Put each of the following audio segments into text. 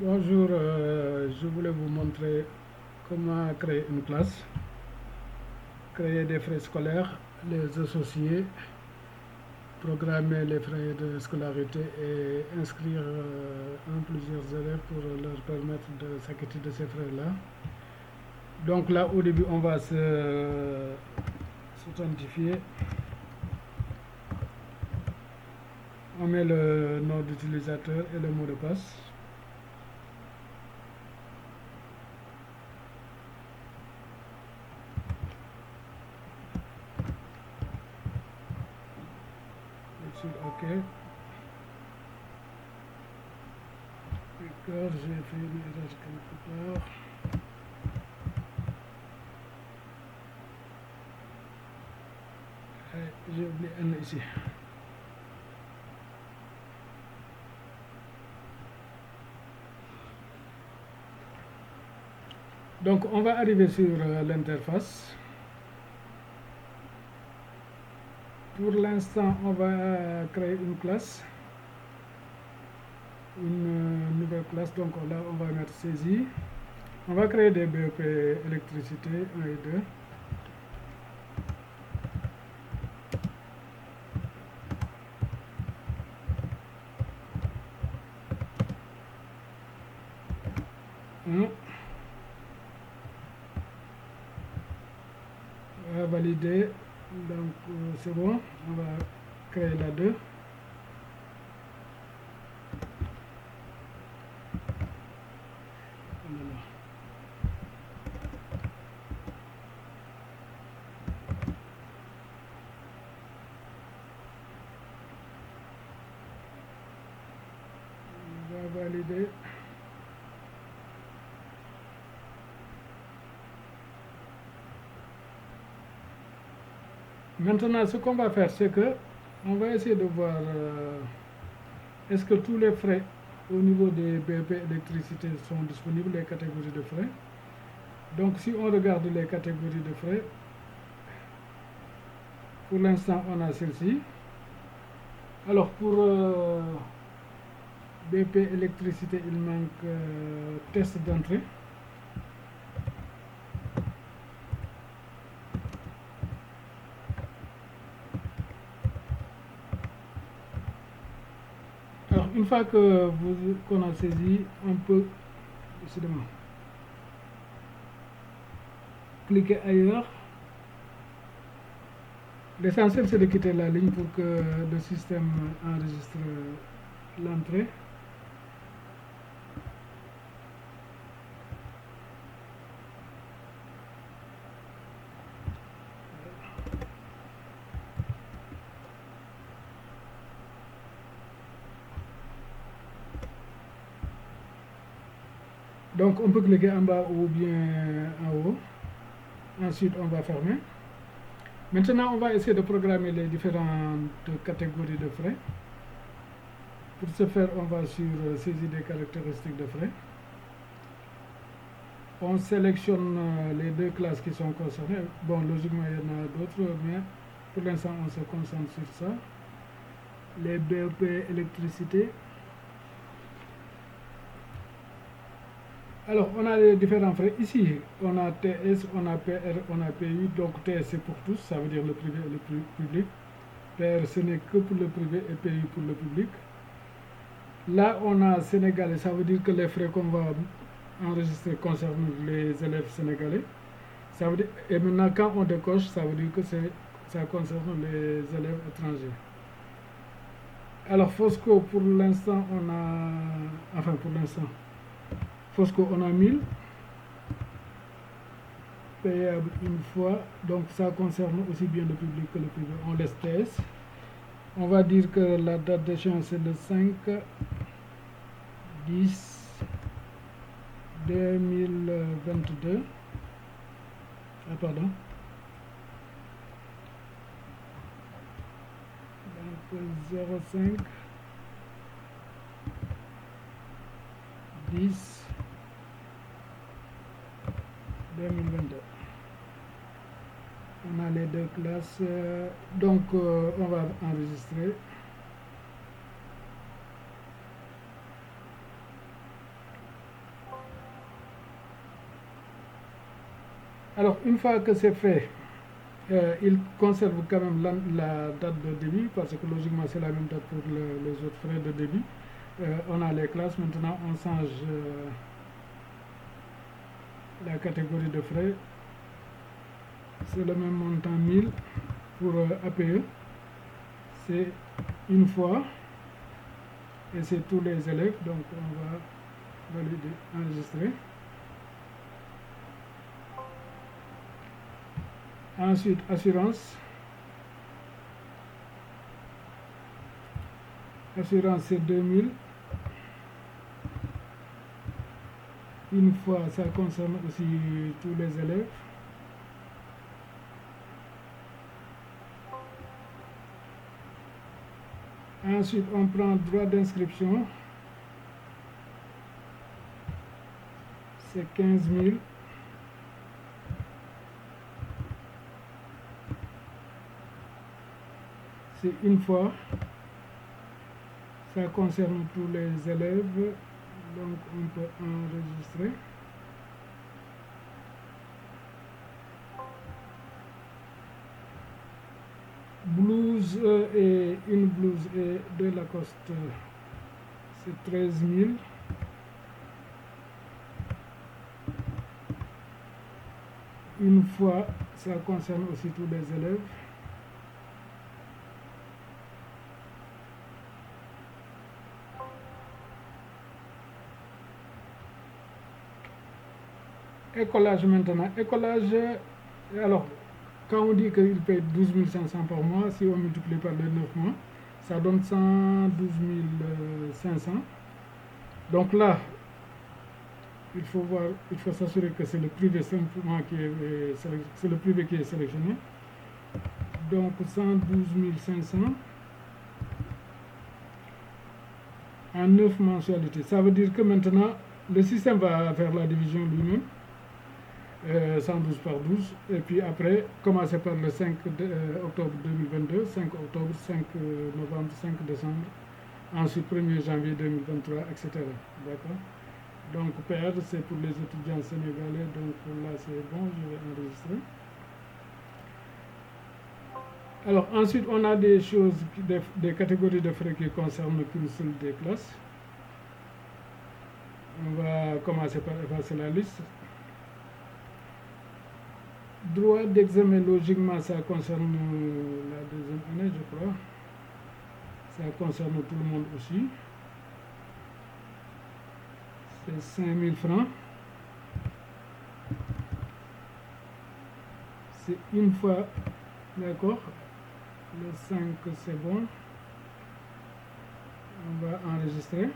Bonjour, je voulais vous montrer comment créer une classe, créer des frais scolaires, les associer, programmer les frais de scolarité et inscrire plusieurs élèves pour leur permettre de s'acquitter de ces frais-là. Donc là, au début, on va s'authentifier. On met le nom d'utilisateur et le mot de passe. Sur OK. D'accord, j'ai fait une erreur quelque part. J'ai oublié N ici. Donc on va arriver sur l'interface. Pour l'instant, on va créer une classe, une nouvelle classe. Donc là, on va mettre saisie. On va créer des BEP électricité 1 et 2. On va valider. Donc c'est bon. On va créer la 2. On va valider. Maintenant, ce qu'on va faire, c'est que on va essayer de voir est-ce que tous les frais au niveau des BEP électricité sont disponibles, les catégories de frais. Donc si on regarde les catégories de frais, pour l'instant on a celle-ci. Alors pour BP électricité, il manque test d'entrée. Alors une fois que qu'on a saisi, on peut décidément cliquer ailleurs. L'essentiel c'est de quitter la ligne pour que le système enregistre l'entrée. Donc on peut cliquer en bas ou bien en haut. Ensuite on va fermer. Maintenant on va essayer de programmer les différentes catégories de frais. Pour ce faire, on va sur saisie des caractéristiques de frais. On sélectionne les deux classes qui sont concernées. Bon, logiquement, il y en a d'autres, mais pour l'instant, on se concentre sur ça. Les BEP électricité. Alors, on a les différents frais. Ici, on a TS, on a PR, on a PU. Donc, TS, c'est pour tous, ça veut dire le privé et le public. PR, ce n'est que pour le privé et PU pour le public. Là, on a sénégalais, ça veut dire que les frais qu'on va enregistrer concernent les élèves sénégalais. Ça veut dire, et maintenant, quand on décoche, ça veut dire que ça concerne les élèves étrangers. Alors, Fosco, pour l'instant, on a... Enfin, pour l'instant, Fosco, on a 1000. Payable une fois. Donc, ça concerne aussi bien le public que le privé. On laisse TS. On va dire que la date d'échéance c'est le 5 10 2022. Ah, pardon. Donc 05 10 2022. On a les deux classes. Donc on va enregistrer. Alors, une fois que c'est fait, il conserve quand même la date de débit, parce que logiquement c'est la même date pour les autres frais de débit. On a les classes, maintenant on change la catégorie de frais. C'est le même montant 1000 pour APE. C'est une fois et c'est tous les élèves, donc on va valider, enregistrer. Ensuite, assurance. Assurance, c'est 2000. Une fois, ça concerne aussi tous les élèves. Ensuite, on prend droit d'inscription. C'est 15 000. C'est une fois. Ça concerne tous les élèves. Donc, on peut enregistrer. Blouse et une blouse et de Lacoste, c'est 13 000. Une fois, ça concerne aussi tous les élèves. Écolage maintenant. Écolage, alors, quand on dit qu'il paye 12 500 par mois, si on multiplie par les 9 mois, ça donne 112 500. Donc là, il faut s'assurer que c'est le privé simplement c'est le privé qui est sélectionné. Donc 112 500 en 9 mensualités. Ça veut dire que maintenant, le système va faire la division lui-même. 112 par 12, et puis après, commencer par le 5 octobre 2022, 5 octobre, 5 novembre, 5 décembre, ensuite 1er janvier 2023, etc. D'accord? Donc, PR, c'est pour les étudiants sénégalais, donc là c'est bon, je vais enregistrer. Alors, ensuite, on a des choses, des catégories de frais qui concernent qu'une seule des classes. On va commencer par effacer la liste. Droit d'examen, logiquement, ça concerne la deuxième année, je crois. Ça concerne tout le monde aussi. C'est 5 000 francs. C'est une fois, d'accord. Le 5, c'est bon. On va enregistrer.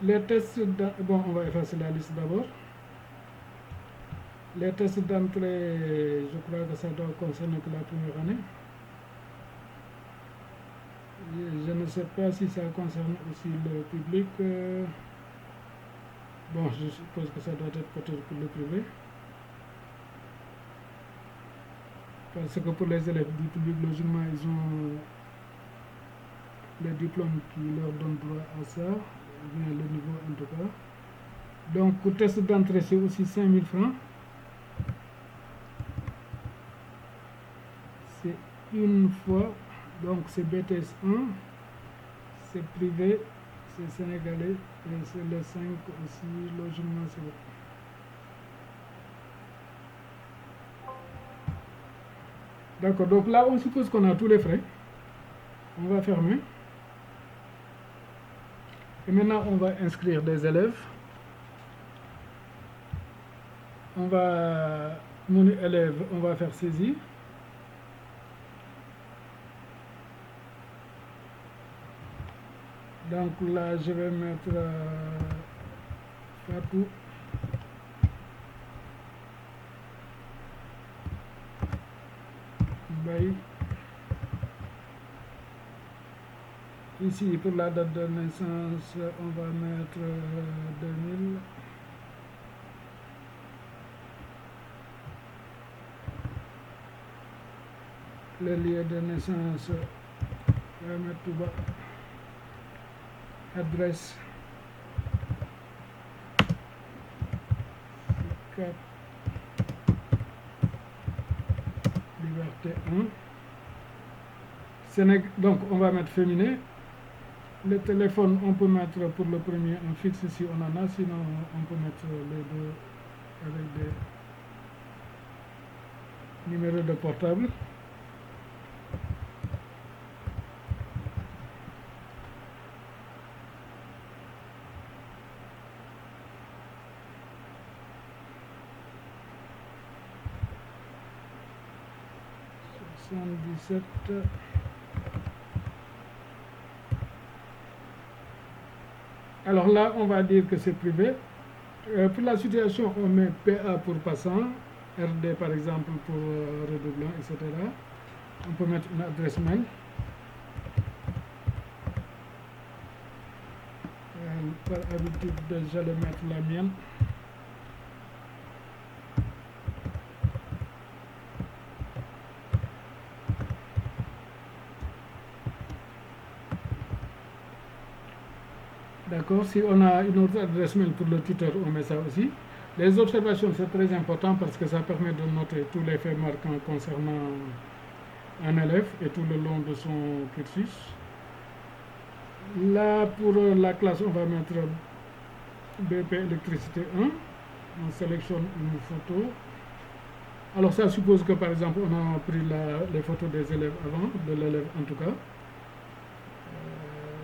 Les tests, bon, on va effacer la liste d'abord. Les tests d'entrée, je crois que ça doit concerner que la première année. Je ne sais pas si ça concerne aussi le public. Bon, je suppose que ça doit être peut-être pour le privé. Parce que pour les élèves du public, logiquement, ils ont les diplômes qui leur donnent droit à ça, bien le niveau en tout cas. Donc, pour test d'entrée, c'est aussi 5 000 francs. C'est une fois, donc c'est BTS 1, c'est privé, c'est sénégalais, et c'est le 5 aussi, logiquement, c'est bon. D'accord, donc là, on suppose qu'on a tous les frais. On va fermer. Et maintenant, on va inscrire des élèves. On va, mon élève, on va faire saisie. Donc là, je vais mettre Fatou. Baye. Ici, pour la date de naissance, on va mettre 2000. Le lieu de naissance, on va mettre tout bas. Adresse, 4, Liberté 1. Donc on va mettre féminin. Le téléphone, on peut mettre pour le premier un fixe si on en a, sinon on peut mettre les deux avec des numéros de portable. Alors là, on va dire que c'est privé. Pour la situation, on met PA pour passant, RD par exemple pour redoublant, etc. On peut mettre une adresse mail. Par habitude, j'allais mettre la mienne. D'accord, si on a une autre adresse mail pour le tuteur, on met ça aussi. Les observations, c'est très important parce que ça permet de noter tous les faits marquants concernant un élève et tout le long de son cursus. Là, pour la classe, on va mettre BP électricité 1. On sélectionne une photo. Alors ça suppose que par exemple, on a pris les photos des élèves avant, de l'élève en tout cas.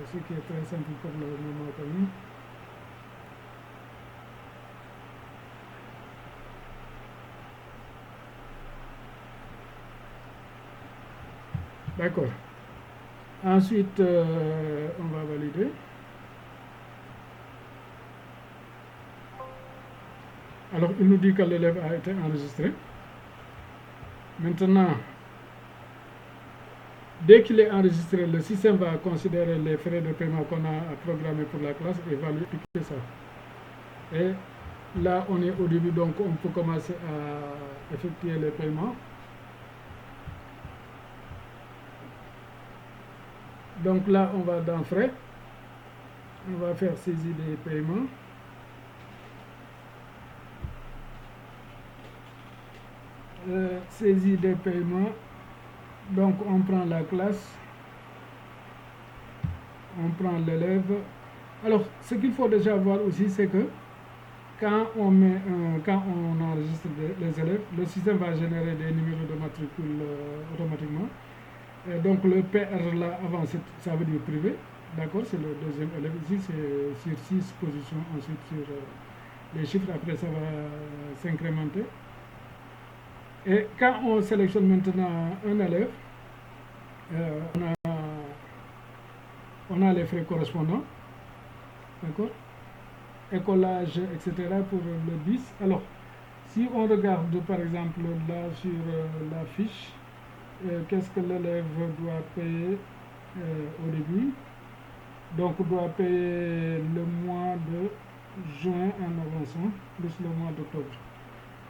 Ce qui est très simple pour le moment quand même. D'accord. Ensuite, on va valider. Alors, il nous dit que l'élève a été enregistré. Maintenant, dès qu'il est enregistré, le système va considérer les frais de paiement qu'on a programmés pour la classe et va lui appliquer ça. Et là, on est au début, donc on peut commencer à effectuer les paiements. Donc là, on va dans frais. On va faire saisie des paiements. Saisie des paiements. Donc on prend la classe. On prend l'élève. Alors, ce qu'il faut déjà voir aussi, c'est que quand on enregistre les élèves, le système va générer des numéros de matricule automatiquement. Et donc le PR là, avant, ça veut dire privé. D'accord, c'est le deuxième élève. Ici, c'est sur 6 positions. Ensuite, sur les chiffres, après, ça va s'incrémenter. Et quand on sélectionne maintenant un élève, on a les frais correspondants. D'accord, écolage, etc. pour le 10. Alors, si on regarde par exemple là sur la fiche, qu'est-ce que l'élève doit payer au début? Donc, doit payer le mois de juin en avançant, plus le mois d'octobre.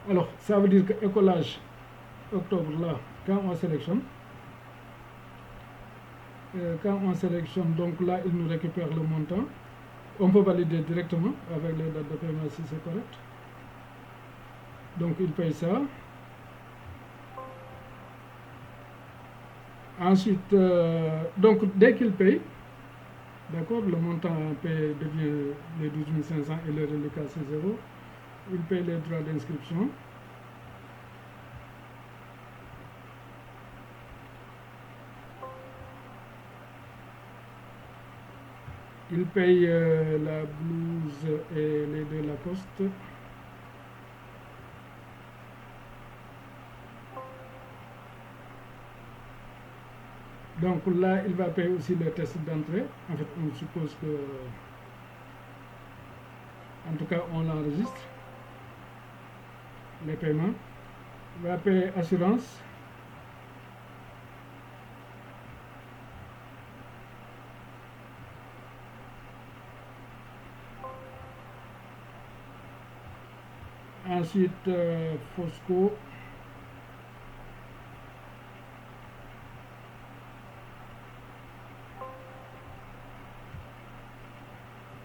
Alors, ça veut dire que écolage, octobre, là, quand on sélectionne, donc là, il nous récupère le montant. On peut valider directement avec les dates de paiement si c'est correct. Donc, il paye ça. Ensuite, donc dès qu'il paye, d'accord, le montant payé devient les 12 500 et le reliquat c'est 0. Il paye les droits d'inscription. Il paye la blouse et les deux Lacoste. Donc là, il va payer aussi le test d'entrée. En fait, on suppose que, en tout cas, on l'enregistre. Les paiements. Il va payer assurance. Ensuite, Fosco.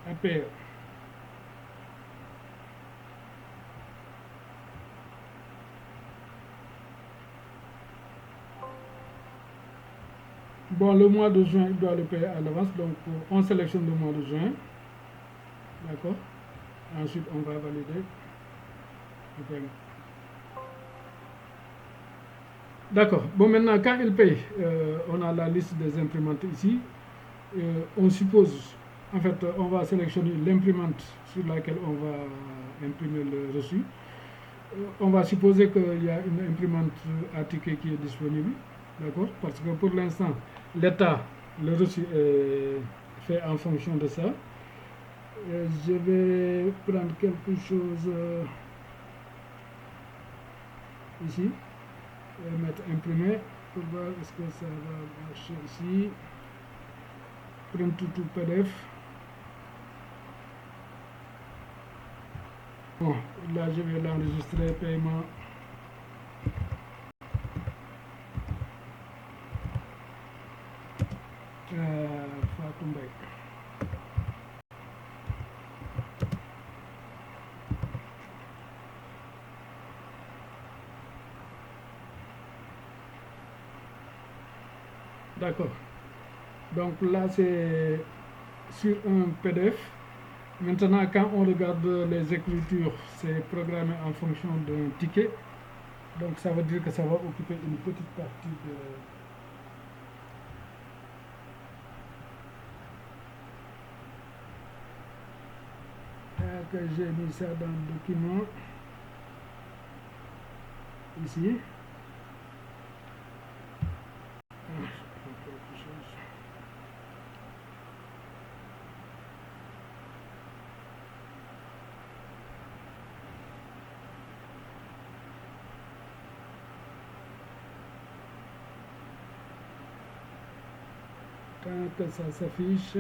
APR. Bon, le mois de juin, il doit le payer à l'avance, donc on sélectionne le mois de juin, d'accord. Ensuite, on va valider le paiement. D'accord. Bon, maintenant, quand il paye, on a la liste des imprimantes ici. On suppose, en fait, on va sélectionner l'imprimante sur laquelle on va imprimer le reçu. On va supposer qu'il y a une imprimante à ticket qui est disponible, d'accord. Parce que pour l'instant, l'état, le reçu est fait en fonction de ça. Je vais prendre quelque chose ici et mettre imprimé pour voir est-ce que ça va marcher ici. Print to PDF. Bon, là je vais l'enregistrer, paiement. Fatou Mbaye. D'accord. Donc là c'est sur un PDF. Maintenant, quand on regarde les écritures, c'est programmé en fonction d'un ticket. Donc ça veut dire que ça va occuper une petite partie de... que j'ai mis ça dans le document. Ici. Tant que ça s'affiche.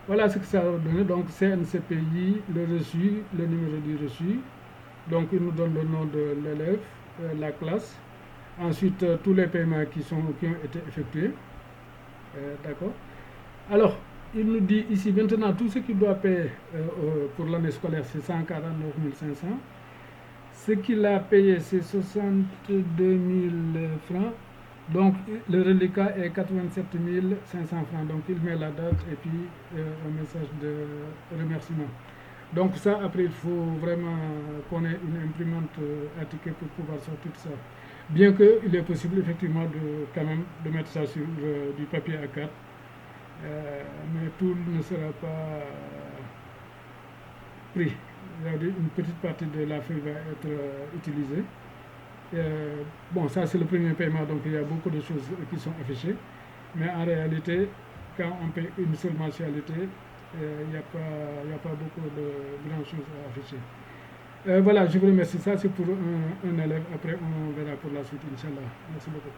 Voilà ce que ça va donner. Donc CNCPI, le reçu, le numéro du reçu. Donc il nous donne le nom de l'élève, la classe. Ensuite, tous les paiements qui ont été effectués. D'accord. Alors, il nous dit ici maintenant tout ce qu'il doit payer pour l'année scolaire, c'est 149 500. Ce qu'il a payé, c'est 62 000 francs. Donc, le reliquat est 87 500 francs. Donc, il met la date et puis un message de remerciement. Donc, ça, après, il faut vraiment qu'on ait une imprimante à ticket pour pouvoir sortir ça. Bien qu'il est possible, effectivement, quand même, de mettre ça sur du papier A4. Mais tout ne sera pas pris. Une petite partie de la feuille va être utilisée. Bon, ça c'est le premier paiement, donc il y a beaucoup de choses qui sont affichées. Mais en réalité, quand on paye une seule mensualité, il n'y a pas beaucoup de grandes choses à afficher. Voilà, je vous remercie. Ça c'est pour un élève. Après, on verra pour la suite, Inch'Allah. Merci beaucoup.